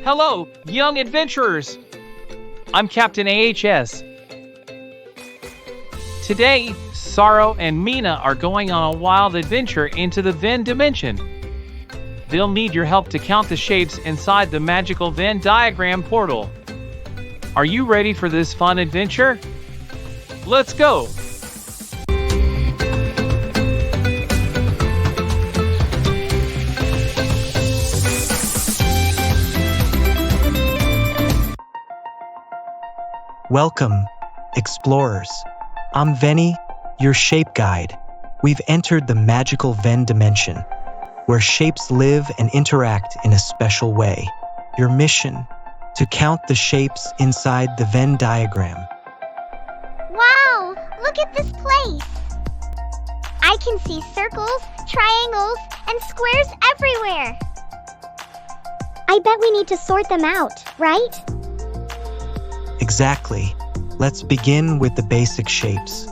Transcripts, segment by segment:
Hello, young adventurers! I'm Captain AHS. Today, Saro and Mina are going on a wild adventure into the Venn Dimension. They'll need your help to count the shapes inside the magical Venn diagram portal. Are you ready for this fun adventure? Let's go! Welcome, explorers. I'm Vennie, your shape guide. We've entered the magical Venn Dimension, where shapes live and interact in a special way. Your mission: to count the shapes inside the Venn diagram. Wow! Look at this place! I can see circles, triangles, and squares everywhere! I bet we need to sort them out, right? Exactly. Let's begin with the basic shapes.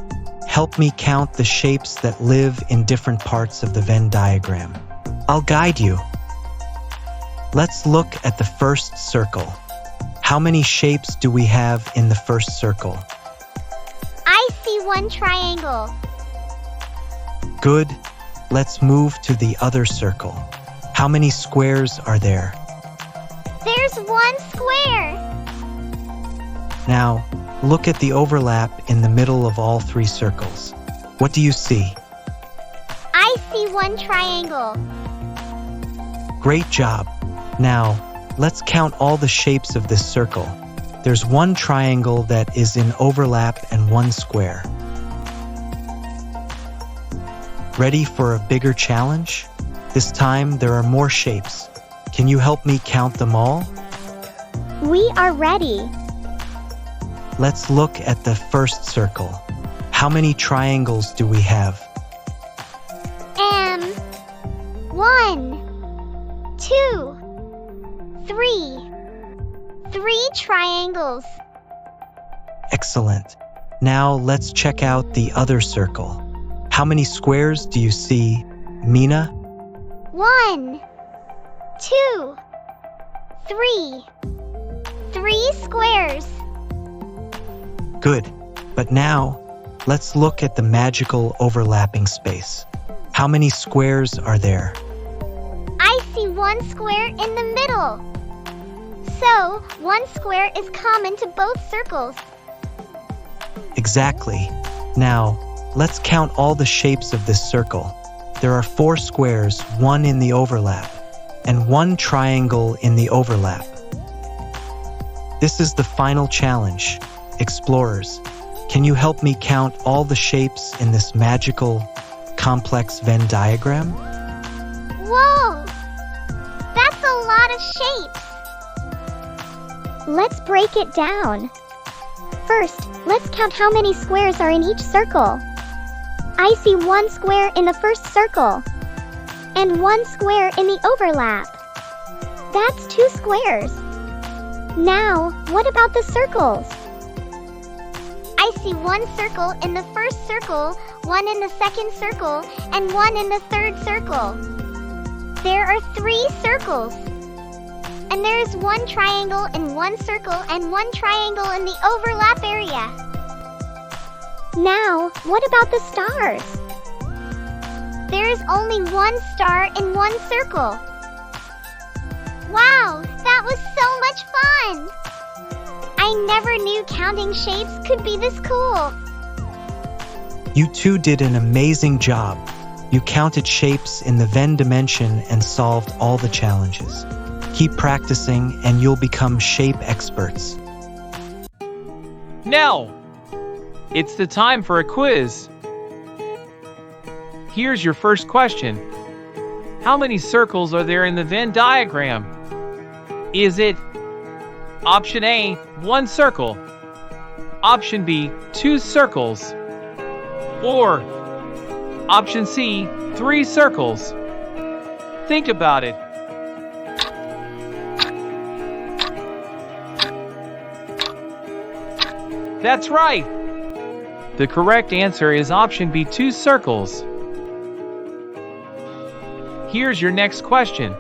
Help me count the shapes that live in different parts of the Venn diagram. I'll guide you. Let's look at the first circle. How many shapes do we have in the first circle? I see one triangle. Good. Let's move to the other circle. How many squares are there? There's one square. Now, look at the overlap in the middle of all three circles. What do you see? I see one triangle. Great job. Now, let's count all the shapes of this circle. There's one triangle that is in overlap and one square. Ready for a bigger challenge? This time there are more shapes. Can you help me count them all? We are ready. Let's look at the first circle. How many triangles do we have? 1, 2, 3. 3 triangles. Excellent. Now let's check out the other circle. How many squares do you see, Mina? 1, 2, 3. 3 squares. Good. But now, let's look at the magical overlapping space. How many squares are there? I see one square in the middle. So, one square is common to both circles. Exactly. Now, let's count all the shapes of this circle. There are 4 squares, 1 in the overlap, and 1 triangle in the overlap. This is the final challenge. Explorers, can you help me count all the shapes in this magical, complex Venn diagram? Whoa! That's a lot of shapes! Let's break it down. First, let's count how many squares are in each circle. I see 1 square in the first circle, and 1 square in the overlap. That's 2 squares. Now, what about the circles? I see 1 circle in the first circle, 1 in the second circle, and 1 in the third circle. There are 3 circles. And there is 1 triangle in 1 circle and 1 triangle in the overlap area. Now, what about the stars? There is only 1 star in 1 circle. Wow, that was so much fun! I never knew counting shapes could be this cool. You two did an amazing job. You counted shapes in the Venn Dimension and solved all the challenges. Keep practicing and you'll become shape experts. Now, it's the time for a quiz. Here's your first question. How many circles are there in the Venn diagram? Is it Option A, 1 circle? Option B, 2 circles? Or Option C, 3 circles? Think about it. That's right! The correct answer is Option B, 2 circles. Here's your next question.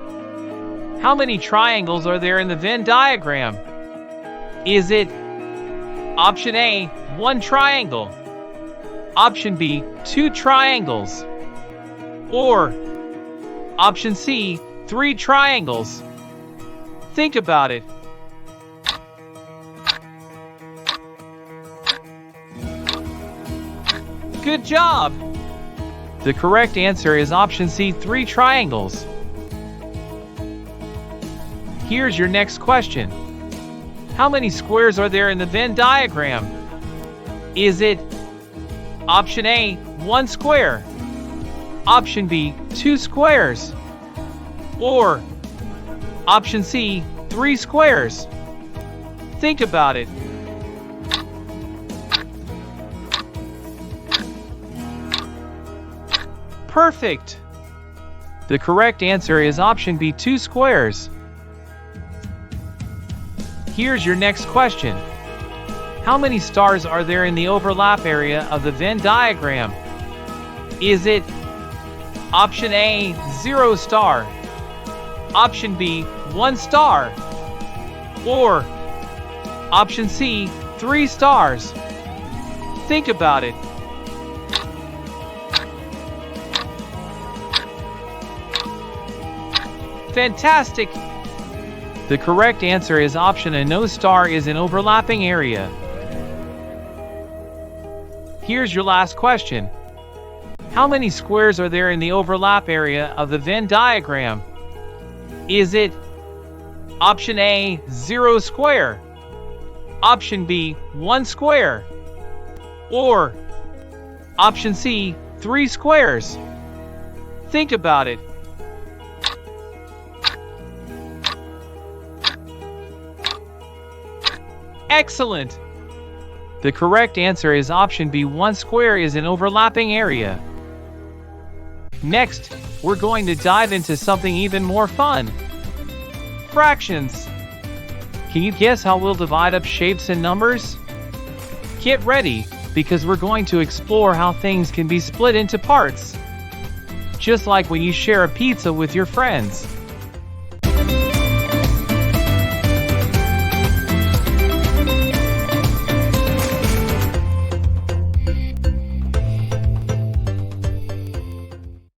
How many triangles are there in the Venn diagram? Is it option A, 1 triangle, option B, 2 triangles, or option C, 3 triangles? Think about it. Good job! The correct answer is option C, 3 triangles. Here's your next question. How many squares are there in the Venn diagram? Is it option A, 1 square, option B, 2 squares, or option C, 3 squares? Think about it. Perfect! The correct answer is option B, 2 squares. Here's your next question. How many stars are there in the overlap area of the Venn diagram? Is it option A, 0 star, option B, 1 star, or option C, 3 stars? Think about it. Fantastic! The correct answer is option A, no star is an overlapping area. Here's your last question. How many squares are there in the overlap area of the Venn diagram? Is it option A, 0 square, option B, 1 square, or option C, 3 squares? Think about it. Excellent! The correct answer is option B, 1 square is an overlapping area. Next, we're going to dive into something even more fun. Fractions. Can you guess how we'll divide up shapes and numbers? Get ready, because we're going to explore how things can be split into parts. Just like when you share a pizza with your friends.